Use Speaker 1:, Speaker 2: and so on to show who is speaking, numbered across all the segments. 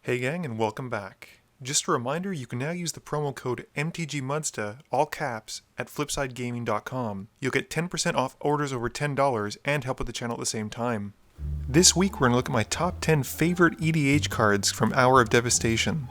Speaker 1: Hey gang, and welcome back. Just a reminder, you can now use the promo code MTGMudsta, all caps, at flipsidegaming.com. You'll get 10% off orders over $10 and help with the channel at the same time. This week we're going to look at my top 10 favorite EDH cards from Hour of Devastation.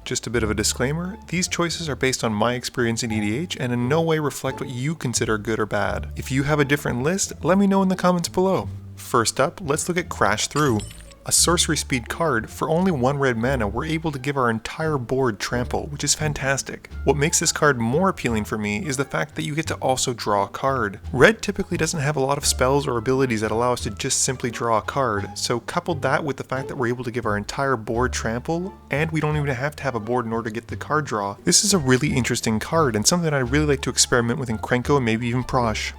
Speaker 1: Just a bit of a disclaimer, these choices are based on my experience in EDH and in no way reflect what you consider good or bad. If you have a different list, let me know in the comments below. First up, let's look at Crash Through. A sorcery speed card, for only 1 red mana, we're able to give our entire board trample, which is fantastic. What makes this card more appealing for me is the fact that you get to also draw a card. Red typically doesn't have a lot of spells or abilities that allow us to just simply draw a card, so coupled that with the fact that we're able to give our entire board trample, and we don't even have to have a board in order to get the card draw, this is a really interesting card and something that I'd really like to experiment with in Krenko and maybe even Prosh.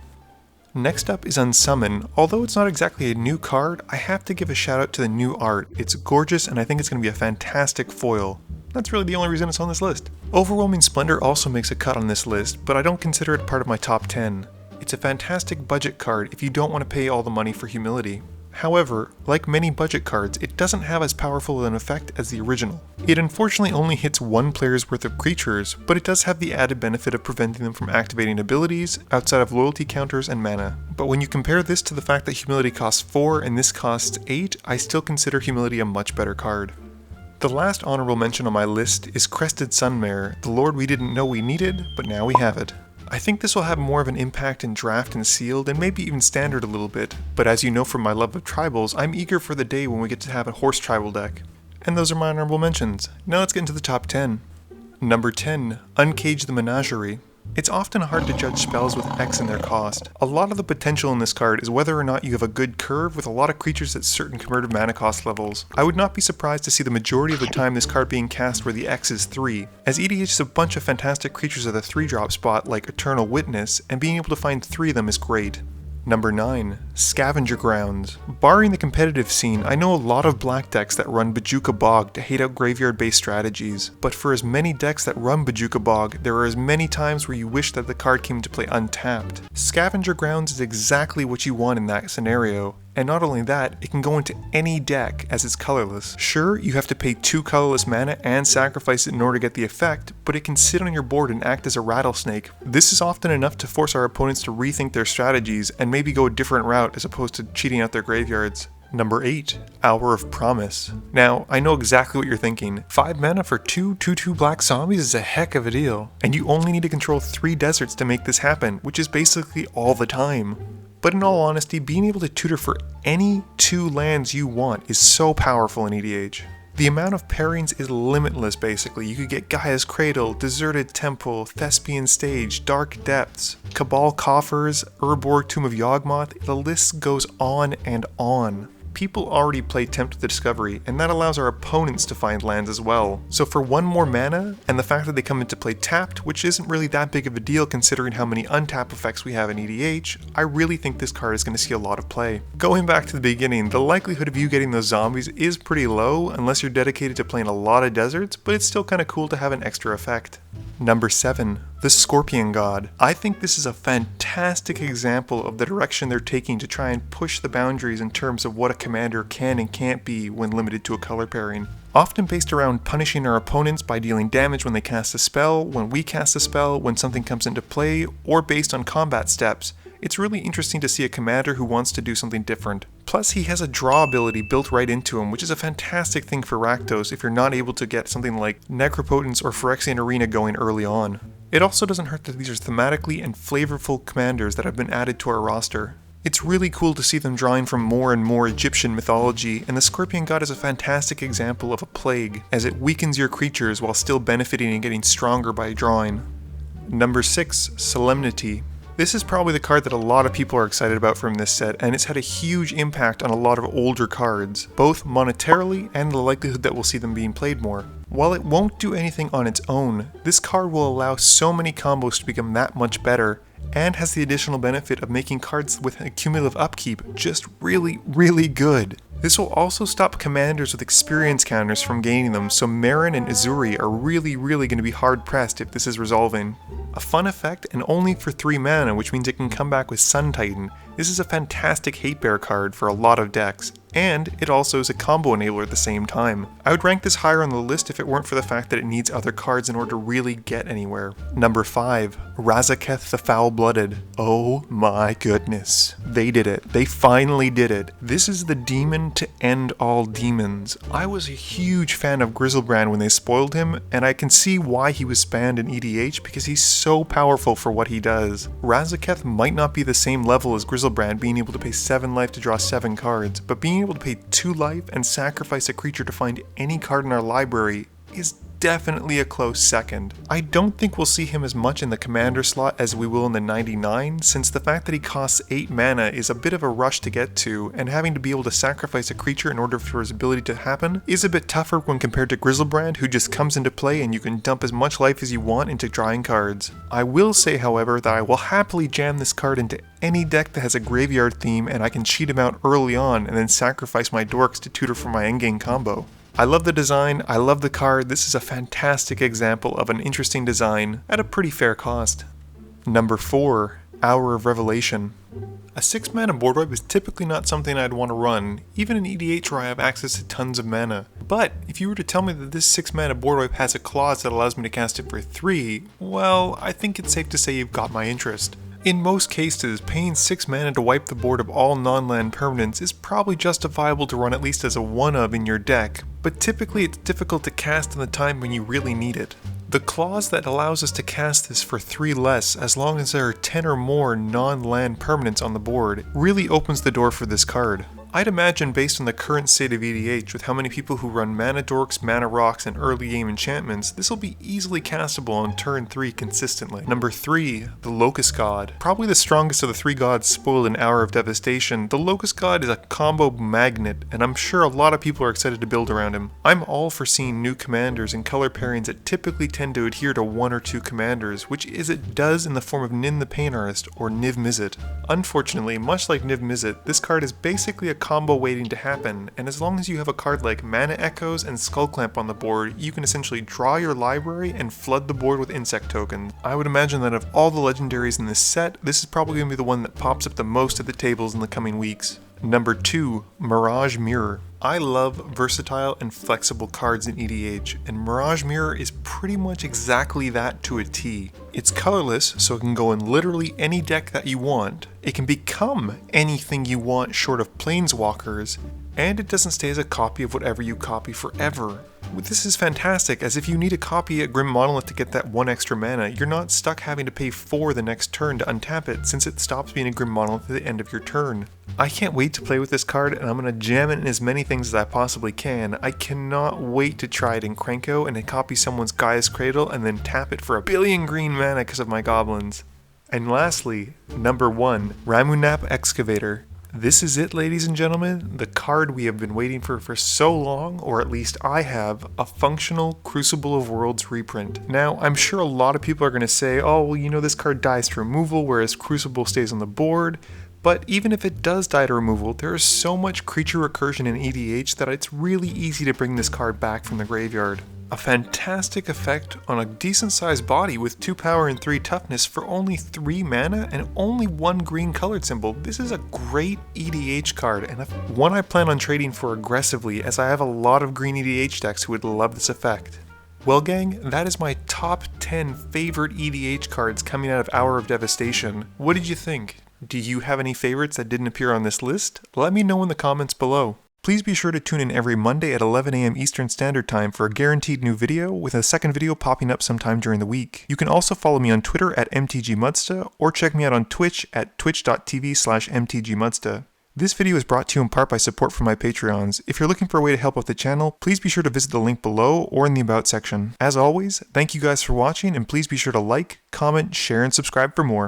Speaker 1: Next up is Unsummon. Although it's not exactly a new card, I have to give a shout out to the new art. It's gorgeous and I think it's going to be a fantastic foil. That's really the only reason it's on this list. Overwhelming Splendor also makes a cut on this list, but I don't consider it part of my top 10. It's a fantastic budget card if you don't want to pay all the money for Humility. However, like many budget cards, it doesn't have as powerful an effect as the original. It unfortunately only hits one player's worth of creatures, but it does have the added benefit of preventing them from activating abilities outside of loyalty counters and mana. But when you compare this to the fact that Humility costs 4 and this costs 8, I still consider Humility a much better card. The last honorable mention on my list is Crested Sunmare, the lord we didn't know we needed, but now we have it. I think this will have more of an impact in Draft and Sealed, and maybe even Standard a little bit, but as you know from my love of tribals, I'm eager for the day when we get to have a horse tribal deck. And those are my honorable mentions. Now let's get into the top 10. Number 10, Uncage the Menagerie. It's often hard to judge spells with X in their cost. A lot of the potential in this card is whether or not you have a good curve with a lot of creatures at certain converted mana cost levels. I would not be surprised to see the majority of the time this card being cast where the X is 3, as EDH is a bunch of fantastic creatures at the 3-drop spot like Eternal Witness, and being able to find 3 of them is great. Number 9, Scavenger Grounds. Barring the competitive scene, I know a lot of black decks that run Bojuka Bog to hate out graveyard-based strategies, but for as many decks that run Bojuka Bog, there are as many times where you wish that the card came into play untapped. Scavenger Grounds is exactly what you want in that scenario. And not only that, it can go into any deck as it's colorless. Sure, you have to pay 2 colorless mana and sacrifice it in order to get the effect, but it can sit on your board and act as a rattlesnake. This is often enough to force our opponents to rethink their strategies and maybe go a different route as opposed to cheating out their graveyards. Number 8, Hour of Promise. Now, I know exactly what you're thinking. 5 mana for 2/2/2 black zombies is a heck of a deal, and you only need to control 3 deserts to make this happen, which is basically all the time. But in all honesty, being able to tutor for any 2 lands you want is so powerful in EDH. The amount of pairings is limitless basically. You could get Gaia's Cradle, Deserted Temple, Thespian Stage, Dark Depths, Cabal Coffers, Urborg Tomb of Yawgmoth, the list goes on and on. People already play Tempt with the Discovery, and that allows our opponents to find lands as well. So for 1 more mana, and the fact that they come into play tapped, which isn't really that big of a deal considering how many untap effects we have in EDH, I really think this card is going to see a lot of play. Going back to the beginning, the likelihood of you getting those zombies is pretty low unless you're dedicated to playing a lot of deserts, but it's still kind of cool to have an extra effect. Number 7, the Scorpion God. I think this is a fantastic example of the direction they're taking to try and push the boundaries in terms of what a commander can and can't be when limited to a color pairing. Often based around punishing our opponents by dealing damage when they cast a spell, when we cast a spell, when something comes into play, or based on combat steps. It's really interesting to see a commander who wants to do something different. Plus he has a draw ability built right into him, which is a fantastic thing for Rakdos if you're not able to get something like Necropotence or Phyrexian Arena going early on. It also doesn't hurt that these are thematically and flavorful commanders that have been added to our roster. It's really cool to see them drawing from more and more Egyptian mythology, and the Scorpion God is a fantastic example of a plague, as it weakens your creatures while still benefiting and getting stronger by drawing. Number 6, Solemnity. This is probably the card that a lot of people are excited about from this set, and it's had a huge impact on a lot of older cards, both monetarily and the likelihood that we'll see them being played more. While it won't do anything on its own, this card will allow so many combos to become that much better, and has the additional benefit of making cards with a cumulative upkeep just really, really good. This will also stop commanders with experience counters from gaining them, so Marin and Azuri are really going to be hard pressed if this is resolving. A fun effect, and only for 3 mana, which means it can come back with Sun Titan. This is a fantastic hate bear card for a lot of decks, and it also is a combo enabler at the same time. I would rank this higher on the list if it weren't for the fact that it needs other cards in order to really get anywhere. Number 5, Razaketh the Foul-Blooded. Oh my goodness. They did it. They finally did it. This is the demon to end all demons. I was a huge fan of Griselbrand when they spoiled him, and I can see why he was spanned in EDH because he's so powerful for what he does. Razaketh might not be the same level as Griselbrand, being able to pay 7 life to draw 7 cards, but being able to pay 2 life and sacrifice a creature to find any card in our library is definitely a close second. I don't think we'll see him as much in the commander slot as we will in the 99, since the fact that he costs 8 mana is a bit of a rush to get to, and having to be able to sacrifice a creature in order for his ability to happen is a bit tougher when compared to Griselbrand, who just comes into play and you can dump as much life as you want into drawing cards. I will say, however, that I will happily jam this card into any deck that has a graveyard theme and I can cheat him out early on and then sacrifice my dorks to tutor for my endgame combo. I love the design, I love the card. This is a fantastic example of an interesting design at a pretty fair cost. Number 4, Hour of Revelation. A 6 mana board wipe is typically not something I'd want to run, even in EDH where I have access to tons of mana. But if you were to tell me that this 6 mana board wipe has a clause that allows me to cast it for 3, well, I think it's safe to say you've got my interest. In most cases, paying 6 mana to wipe the board of all non-land permanents is probably justifiable to run at least as a 1-of in your deck, but typically it's difficult to cast in the time when you really need it. The clause that allows us to cast this for 3 less as long as there are 10 or more non-land permanents on the board really opens the door for this card. I'd imagine based on the current state of EDH with how many people who run mana dorks, mana rocks, and early game enchantments, this will be easily castable on turn 3 consistently. Number 3, the Locust God. Probably the strongest of the 3 gods spoiled in Hour of Devastation, the Locust God is a combo magnet, and I'm sure a lot of people are excited to build around him. I'm all for seeing new commanders and color pairings that typically tend to adhere to 1 or 2 commanders, which is it does in the form of Nin the Painartist or Niv Mizzet. Unfortunately, much like Niv Mizzet, this card is basically a combo waiting to happen, and as long as you have a card like Mana Echoes and Skullclamp on the board, you can essentially draw your library and flood the board with insect tokens. I would imagine that of all the legendaries in this set, this is probably going to be the one that pops up the most at the tables in the coming weeks. Number 2, Mirage Mirror. I love versatile and flexible cards in EDH, and Mirage Mirror is pretty much exactly that to a T. It's colorless, so it can go in literally any deck that you want. It can become anything you want short of Planeswalkers, and it doesn't stay as a copy of whatever you copy forever. This is fantastic, as if you need a copy at Grim Monolith to get that 1 extra mana, you're not stuck having to pay 4 the next turn to untap it, since it stops being a Grim Monolith at the end of your turn. I can't wait to play with this card, and I'm going to jam it in as many things as I possibly can. I cannot wait to try it in Krenko and to copy someone's Gaia's Cradle and then tap it for 1 billion green mana because of my goblins. And lastly, number 1, Ramunap Excavator. This is it, ladies and gentlemen, the card we have been waiting for so long, or at least I have, a functional Crucible of Worlds reprint. Now, I'm sure a lot of people are going to say, oh, well, you know, this card dies to removal, whereas Crucible stays on the board. But even if it does die to removal, there is so much creature recursion in EDH that it's really easy to bring this card back from the graveyard. A fantastic effect on a decent sized body with 2 power and 3 toughness for only 3 mana and only 1 green colored symbol. This is a great EDH card, and one I plan on trading for aggressively, as I have a lot of green EDH decks who would love this effect. Well gang, that is my top 10 favorite EDH cards coming out of Hour of Devastation. What did you think? Do you have any favorites that didn't appear on this list? Let me know in the comments below. Please be sure to tune in every Monday at 11 AM Eastern Standard Time for a guaranteed new video, with a second video popping up sometime during the week. You can also follow me on Twitter at MTGMudsta, or check me out on Twitch at twitch.tv/MTGMudsta. This video is brought to you in part by support from my Patreons. If you're looking for a way to help out the channel, please be sure to visit the link below or in the About section. As always, thank you guys for watching, and please be sure to like, comment, share, and subscribe for more.